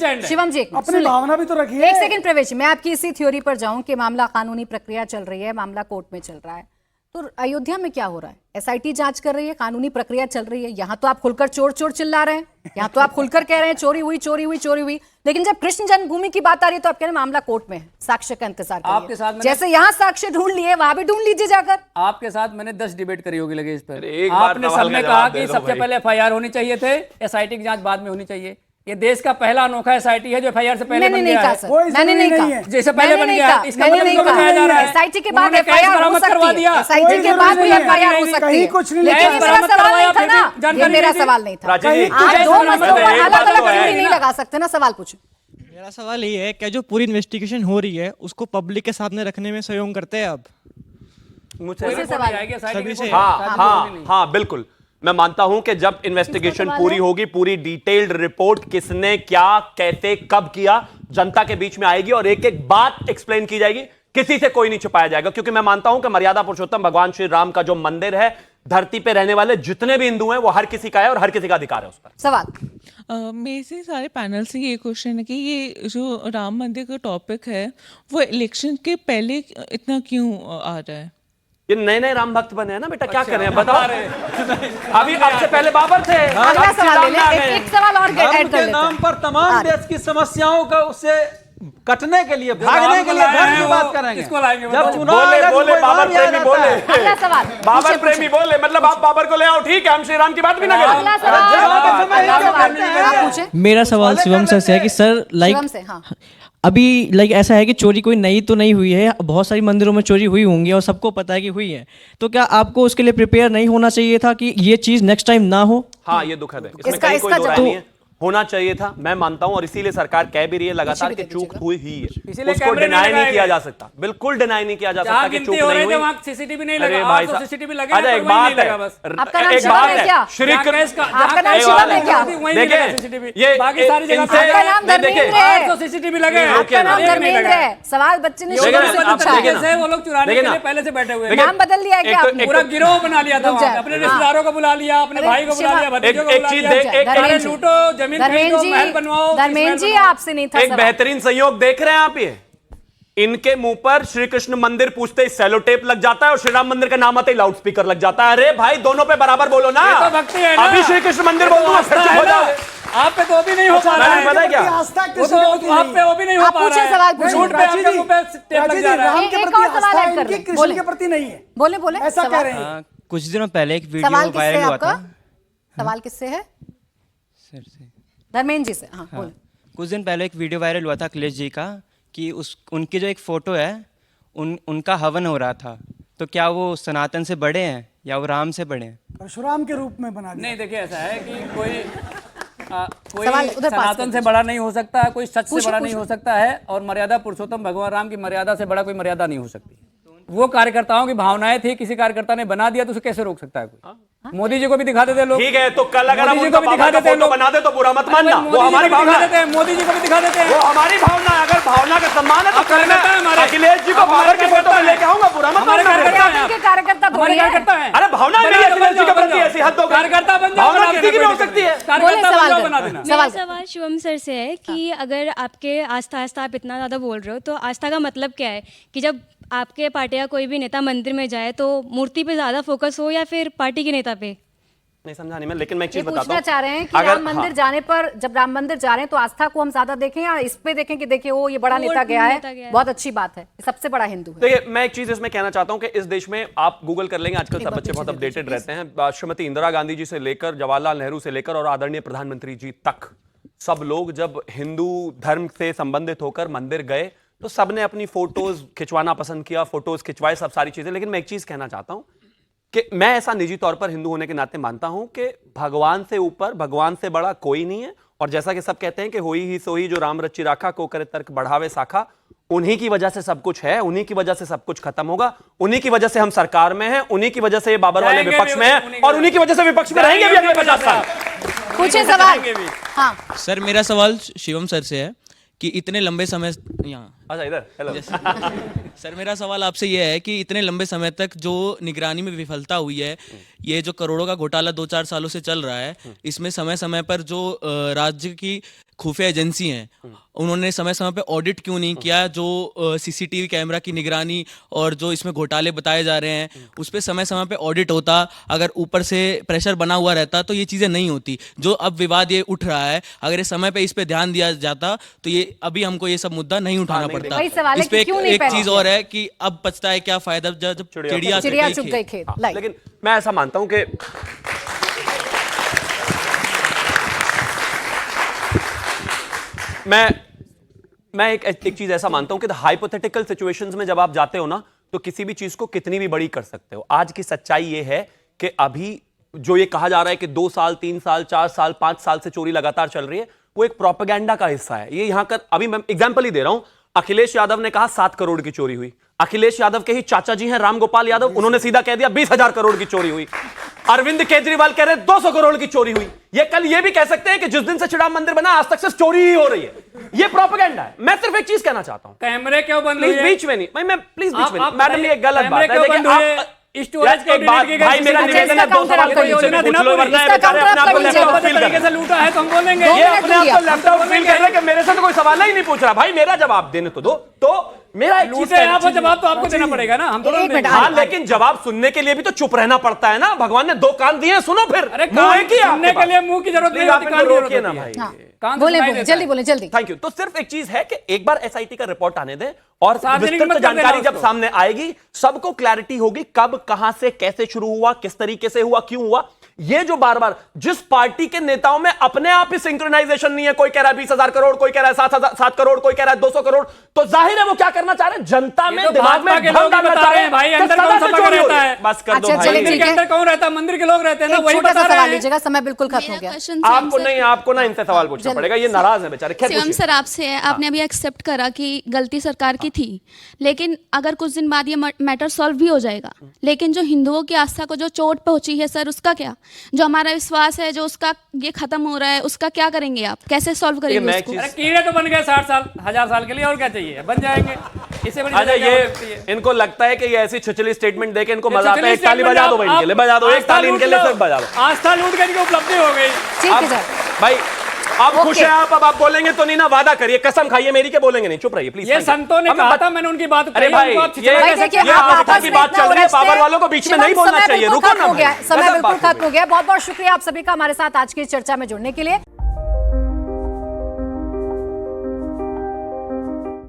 stand है। शिवम जी एक मिनट, अपनी सुन ले। भावना भी तो रखिए। एक सेकंड प्रवेश, मैं आपकी इसी थ्योरी पर जाऊं कि मामला कानूनी प्रक्रिया चल रही है, मामला कोर्ट में चल रहा है, तो अयोध्या में क्या हो रहा है? एसआईटी जांच कर रही है, कानूनी प्रक्रिया चल रही है। यहाँ तो आप खुलकर चोर चोर चिल्ला रहे हैं, यहाँ तो आप खुलकर कह रहे हैं चोरी हुई चोरी हुई चोरी हुई, लेकिन जब कृष्ण जन्मभूमि की बात आ रही है तो आप कह रहे हैं मामला कोर्ट में है, साक्ष्य का इंतजार आपके साथ करिए। मैंने- जैसे यहाँ साक्ष्य ढूंढ लिए वहां भी ढूंढ लीजिए जाकर। आपके साथ मैंने 10 डिबेट करी होगी लगे इस पर। एक बार आपने सवाल सबने का कहा जवाब दे कि दो सबसे भाई। पहले एफआईआर होनी चाहिए थे, एसआईटी की जांच बाद में होनी चाहिए। ये देश का पहला अनोखा एसआईटी है जो एफआईआर से पहले मैंने बन नहीं गया कहा है। सर, कोई मैंने नहीं जरूरी नहीं कहा, है। जैसे पहले मैंने बन नहीं गया कहा, है, इसका मैंने मतलब नहीं इसको बनाया जा रहा कहा। है। एसआईटी के बाद उन्होंने केस एफआईआर हो बरामद करवा सकती दिया। है, एसआईटी के बाद भी जरूरी नहीं है। एफआईआर हो सकती कहीं है। कुछ नहीं लेकिन लिखा ये है। मेरा सवाल नहीं था ना, जानकारी ये मेरा नहीं थी। सवाल नहीं था। प्राची जी, आप केस दो बरामद मसलों करवा पर दिया। अलग अलग तो है। टिप्पणी नहीं लगा सकते ना, सवाल पूछो। मेरा सवाल ये है, क्या जो पूरी इन्वेस्टिगेशन हो रही है उसको पब्लिक के सामने रखने में सहयोग करते हैं आप? मुझसे कोई रिपोर्ट सवाल आएगी, SIT की सभी से- रिपोर्ट हाँ शायद हाँ होगी नहीं। हाँ बिल्कुल, मैं मानता हूं कि जब इन्वेस्टिगेशन सवाल पूरी है? होगी, पूरी डिटेल्ड रिपोर्ट किसने क्या कैसे कब किया जनता के बीच में आएगी और एक एक बात एक्सप्लेन की जाएगी, किसी से कोई नहीं छुपाया जाएगा। क्योंकि मैं मानता हूं कि मर्यादा पुरुषोत्तम भगवान श्री राम का जो मंदिर है, धरती पे रहने वाले जितने भी हिंदू हैं वो हर किसी का है और हर किसी का अधिकार है उस पर। सवाल मेरे से सारे पैनल से ये क्वेश्चन है कि ये जो राम मंदिर का टॉपिक है वो इलेक्शन के पहले इतना क्यों आ रहा है? ये नए नए राम भक्त बने हैं ना बेटा, क्या करें बताओ। अभी आपसे पहले बाबर थे, अगला अब श्री सवाल राम ले में आ लें, गए। एक सवाल और धर्म ऐड कर के लेते नाम हैं। पर तमाम देश की समस्याओं का उससे कटने के लिए, भागने के लिए धर्म की बात करेंगे। किसको लाएंगे जब बताओ? चुनाव बोले आएगा तो बोले कोई बाबर नाम याद प्रेमी आता बोले, है। अगला सवाल बाबर पूछिए, प्रेमी बोले, मतलब आप बाबर को ले आओ, ठीक है, हम श्री राम की बात भी ना करें। अगला सवाल आप पूछें। मेरा सवाल शिवम सर से है कि सर शिवम से, हाँ। अभी ऐसा है कि चोरी कोई नई तो नहीं हुई है, बहुत सारी मंदिरों में चोरी हुई होंगी और सबको पता है कि हुई है, तो क्या आपको उसके लिए प्रिपेयर नहीं होना चाहिए था कि ये चीज नेक्स्ट टाइम ना हो? हाँ ये दुखद है, इसमें इसका- कहीं कोई इसका दो राय जवाब- नहीं है, होना चाहिए था, मैं मानता हूं, और इसीलिए सरकार कह भी रही है लगातार भी कि दे चूक दीजिएगा। हुई ही है, इसीलिए उसको कैमरे नहीं डिनाई नहीं लगाए किया गए। जा सकता, बिल्कुल डिनाई नहीं किया जा जहाँ सकता कि गिनती चूक हो नहीं रहे थे हुई। वहाँ सीसीटीवी नहीं अरे लगा, भाई आप तो साहब, सीसीटीवी लगे अच्छा हैं, एक पर वहीं बात नहीं लगा है, बस। आपका नाम एक शिवम बात है है, क्या? श्री जहाँ केस का- जहाँ आपका नाम केस शिवम का- है क्या? वहीं नहीं लगा देखिए, CCTV, ये बाकी सारी जगह इनसे- आपका नाम नहीं, देखिए, धर्मेंद्र है। 800 सीसीटीवी लगे हैं। आपका नाम एक नहीं धर्मेंद्र लगा। है। सवाल बच्चे ने ये देखिए शिवम ना, से आप पूछा। देखिए ना। है, वो लोग चुराने देखिए के ना। लिए पहले से बैठे हुए हैं। देखिए, नाम बदल लिया है क्या एक- आपने? एक- पूरा गिरोह बना लिया था रुक वहाँ जाए। पे, अपने हाँ। रिश्तेदारों को बुला लिया, अपने अरे भाई को बुला शिवा- लिया, भतीजों को एक बुला चीज लिया। देख, एक सारे धर्मेंद्र जी, लूटो, जमीन धर्मेंद्र खरीदो, जी, महल बनवाओ, धर्मेंद्र जी बनवाओ। आपसे नहीं था एक सवाल। बेहतरीन संयोग देख रहे हैं आप, ये इनके मुंह पर श्री कृष्ण मंदिर पूछते ही सेलो टेप लग जाता है और श्री राम मंदिर का नाम आते ही लाउड स्पीकर लग जाता है। अरे भाई दोनों पे बराबर बोलो ना, ये तो भक्ति है ना। अभी श्री कृष्ण मंदिर बोल दूंगा, फिर आस्था चुप है हो ना। जाओगे। आप पे तो भी नहीं हो पा रहा मैंने पता है है। क्या? आस्था वो किसी तो के प्रति आप नहीं पे है। वो भी नहीं हो आप पा पूछिए रहा है। सवाल, पूछिए। झूठ पे प्राची आपके जी, मुंह पे टेप प्राची लग जी, जा रहा है। राम एक- के एक प्रति और सवाल आस्था ऐड कर इनकी लें। कृष्ण बोले। के प्रति नहीं है, बोले बोले ऐसा कह सवाल- रहे हैं। कुछ दिनों पहले एक सवाल वीडियो किससे वायरल है हुआ आपका? था सवाल किससे है? सर से। धर्मेंद्र जी से, हाँ बोले। कुछ दिन पहले एक वीडियो वायरल हुआ था अखिलेश जी का कि उनकी जो एक फोटो है उनका हवन हो रहा था, तो क्या वो सनातन से बड़े हैं या वो राम से बड़े हैं? परशुराम के रूप में बना दिया। नहीं देखिए, ऐसा है कि कोई सवाल उधर पास सनातन कर से बड़ा नहीं हो सकता, कोई सच से पूछो, बड़ा नहीं पूछो। हो सकता है, और मर्यादा पुरुषोत्तम भगवान राम की मर्यादा से बड़ा कोई मर्यादा नहीं हो सकती। वो कार्यकर्ताओं की भावनाएं थी, किसी कार्यकर्ता ने बना दिया तो उसे कैसे रोक सकता है कोई? मोदी जी को भी दिखा देते लोग। ठीक है, तो कल अगर हम मोदी जी उनका को भी दिखा बाबा का देते हैं फोटो लोग। बना दे तो बुरा मत मानना, मोदी वो जी को हमारी भी दिखा भावना देते है, हैं, मोदी जी को भी दिखा देते हैं। वो हमारी भावना है, अगर भावना का सम्मान है तो आप कार्यकर्ता हैं हमारे। अखिलेश जी को आप बाबर के हमारे फोटो में लेके आऊंगा, बुरा मत हमारे मानना। कार्यकर्ता हैं उनके आप। कार्यकर्ता हमारे थोड़ी हैं। कार्यकर्ता हैं। अरे भावना है मेरी अखिलेश जी के प्रति ऐसी हद हो गई। कार्यकर्ता बन जाओ, भावना बना किसी की देना, भी हो कोई सकती है। दिक्कत नहीं। बोले कार्यकर्ता बन सवाल जाओ, कर। बना देना। सवाल मेरा सवाल शिवम सर से है कि अगर आपके आस्था आस्था आप इतना ज़्यादा बोल रहे हो तो आस्था का मतलब क्या है? कि जब आपके पार्टी का कोई भी नेता मंदिर में जाए तो मूर्ति पे ज़्यादा फोकस हो या फिर पार्टी के नेता पे? नहीं समझा नहीं मैं, लेकिन मैं एक ये चीज बताता पूछना हूं, चाह रहे हैं कि अगर- राम मंदिर हाँ। जाने पर, जब राम मंदिर जा रहे हैं तो आस्था को हम ज्यादा देखें या इस पे देखें कि देखिए वो ये बड़ा वो नेता गया नेता गया है, है। बहुत अच्छी बात है, सबसे बड़ा हिंदू है। देखिए मैं एक चीज इसमें कहना चाहता हूं कि इस देश में आप गूगल कर लेंगे, आजकल सब बार बच्चे पीछे बहुत दे अपडेटेड दीजिए, रहते हैं। श्रीमती इंदिरा गांधी जी से लेकर जवाहरलाल नेहरू से लेकर और आदरणीय प्रधानमंत्री जी तक, सब लोग जब हिंदू धर्म से संबंधित होकर मंदिर गए तो सबने अपनी फोटोज खिंचवाना पसंद किया, फोटोज खिंचवाए, सब सारी चीजें। लेकिन मैं एक चीज कहना चाहता हूं कि मैं ऐसा निजी तौर पर हिंदू होने के नाते मानता हूं कि भगवान से ऊपर, भगवान से बड़ा कोई नहीं है। और जैसा कि सब कहते हैं कि होई ही सोई जो राम रचि राखा, को करे तर्क बढ़ावे साखा, उन्हीं की वजह से सब कुछ है, उन्हीं की वजह से सब कुछ खत्म होगा, उन्हीं की वजह से हम सरकार में हैं, उन्हीं की वजह से ये बाबर वाले जाएंगे विपक्ष भी, में हैं उन्हीं और उन्हीं की वजह से विपक्ष में रहेंगे भी अगले 50 साल। पूछे सवाल। हाँ सर मेरा सवाल शिवम सर से है कि इतने लंबे समय यहाँ अच्छा इधर, हेलो। सर मेरा सवाल आपसे ये है कि इतने लंबे समय तक जो निगरानी में विफलता हुई है, ये जो करोड़ों का घोटाला 2-4 सालों से चल रहा है, इसमें समय समय पर जो राज्य की खुफिया एजेंसी हैं, उन्होंने समय समय पर ऑडिट क्यों नहीं किया? जो सीसीटीवी कैमरा की निगरानी और जो इसमें घोटाले बताए जा रहे हैं उस पर समय समय पे ऑडिट होता, अगर ऊपर से प्रेशर बना हुआ रहता तो ये चीज़ें नहीं होती। जो अब विवाद ये उठ रहा है, अगर ये समय पे इस पे ध्यान दिया जाता तो ये अभी हमको ये सब मुद्दा नहीं उठाना पड़ता। वही सवाल है इस पे कि क्यों नहीं एक पहले चीज और है कि अब बचता है क्या फायदा जब चिड़िया चुग गई खेत। लाइक लेकिन मैं ऐसा मानता हूं कि मैं एक चीज ऐसा मानता हूं कि हाइपोथेटिकल सिचुएशंस में जब आप जाते हो ना, तो किसी भी चीज को कितनी भी बड़ी कर सकते हो। आज की सच्चाई ये है कि अभी जो ये कहा जा रहा है कि 2 साल 3 साल 4 साल 5 साल से चोरी लगातार चल रही है, वो एक प्रोपेगेंडा का हिस्सा है। ये यहां का अभी मैं एग्जांपल ही दे रहा हूं। अखिलेश यादव ने कहा 7 करोड़ की चोरी हुई। अखिलेश यादव के ही चाचा जी हैं राम गोपाल यादव, उन्होंने सीधा कह दिया 20,000 करोड़ की चोरी हुई। अरविंद केजरीवाल कह रहे 200 करोड़ की चोरी हुई। ये कल ये भी कह सकते हैं कि जिस दिन से श्री राम मंदिर बना आज तक सिर्फ चोरी ही हो रही है। ये प्रोपेगेंडा है। मैं सिर्फ एक चीज कहना चाहता हूं, कैमरे क्यों बंद प्लीज हुए? बीच में नहीं भाई, मैं प्लीज बीच में आप मैडम, ये एक गलत बात है। क्यों बंद हुए? स्टोरेज एक बात भाई, मेरा निवेदन है 2 सवाल को नीचे में पूछ लो, वरना ये बेचारे अपने आप को लैपटॉप फील कर रहे हैं। लूटा है तो हम बोलेंगे। ये अपने आप को लैपटॉप फील कर रहे हैं कि मेरे से तो कोई सवाल ही नहीं पूछ रहा। भाई मेरा जवाब देने तो दो। तो मेरा एक चीज लूटे आप जवाब तो आपको देना पड़ेगा ना, हम तो एक मिनट, हाँ, लेकिन जवाब सुनने के लिए भी तो चुप रहना पड़ता है ना। भगवान ने 2 कान दिए, सुनो फिर। अरे मुंह एक ही है सुनने आपके के लिए पास। मुंह की जरूरत नहीं प्लीज आप होती, इनको कान की जरूरत रोकिए ना होती है। भाई। कान से बोले सुनाई बोले देता जल्दी है। बोले जल्दी। Thank you. तो सिर्फ एक चीज है कि एक बार एसआईटी का रिपोर्ट आने दें और सार्वजनिक विस्तृत मत कर देना जानकारी जब उसको। सामने आएगी, सबको क्लैरिटी होगी कब कहां से कैसे शुरू हुआ, किस तरीके से हुआ, क्यों हुआ। ये जो बार बार जिस पार्टी के नेताओं में अपने आप ही सिंक्रोनाइजेशन नहीं है, कोई कह रहा है 20,000 करोड़, कोई कह रहा है 7 करोड़, कोई कह रहा है 200 करोड़, तो जाहिर है वो क्या करना चाह रहे हैं, जनता में दिमाग में के लोग बता रहे हैं भाई, अंदर कौन सफा रहता है? बस कर दो अच्छा, भाई। चलिए, मंदिर के अंदर कौन रहता है? मंदिर के लोग रहते हैं ना, एक वही छोटा बता सा रहे सवाल हैं। लीजिएगा, समय बिल्कुल खत्म हो गया। आपको ना इनसे सवाल पूछना पड़ेगा, ये नाराज है बेचारे। खैर शिवम पूछिए। सर आपसे है, आपने अभी एक्सेप्ट करा कि गलती सरकार की थी, लेकिन अगर कुछ दिन बाद ये मैटर सॉल्व भी हो जाएगा, लेकिन जो हिंदुओं की आस्था को जो चोट पहुंची है सर, उसका क्या? जो हमारा विश्वास है, जो उसका ये खत्म हो रहा है, उसका क्या करेंगे आप? कैसे सॉल्व करेंगे उसको? अरे कीड़े तो बन गए 60 साल 1000 साल के लिए, और क्या चाहिए? बन जाएंगे। इससे बड़ी अच्छा, सजा क्या हो सकती है? ये इनको लगता है कि ये ऐसी छिछली स्टेटमेंट देके इनको ये मजा आता है। एक छिछली ताली बजा दो भाई, इनके लिए बजा दो, एक आस्था ताली इनके लिए लूट सिर्फ बजा दो। लो। आस्था लूट के इनकी उपलब्धि हो गई। ठीक है सर। भाई आप खुश ओके। हैं अब आप बोलेंगे तो नहीं ना, वादा करिए, कसम खाइए मेरी के बोलेंगे नहीं, चुप रहिए प्लीज। ये संतों ने कहा था, मैंने उनकी बात अरे कही, भाई उनको आप ये छिछला भाई कैसे देखिए, ये आप आस्था आपस की में बात इतना चल रही है, उलझते हैं। बाबर वालों को बीच में शिवम, नहीं बोलना समय चाहिए। बिल्कुल रुको खत्म ना हो गया, भाई। समय गजब बिल्कुल बात हो खत्म हो गया। बहुत बहुत शुक्रिया आप सभी का हमारे साथ आज की इस चर्चा में जुड़ने के लिए।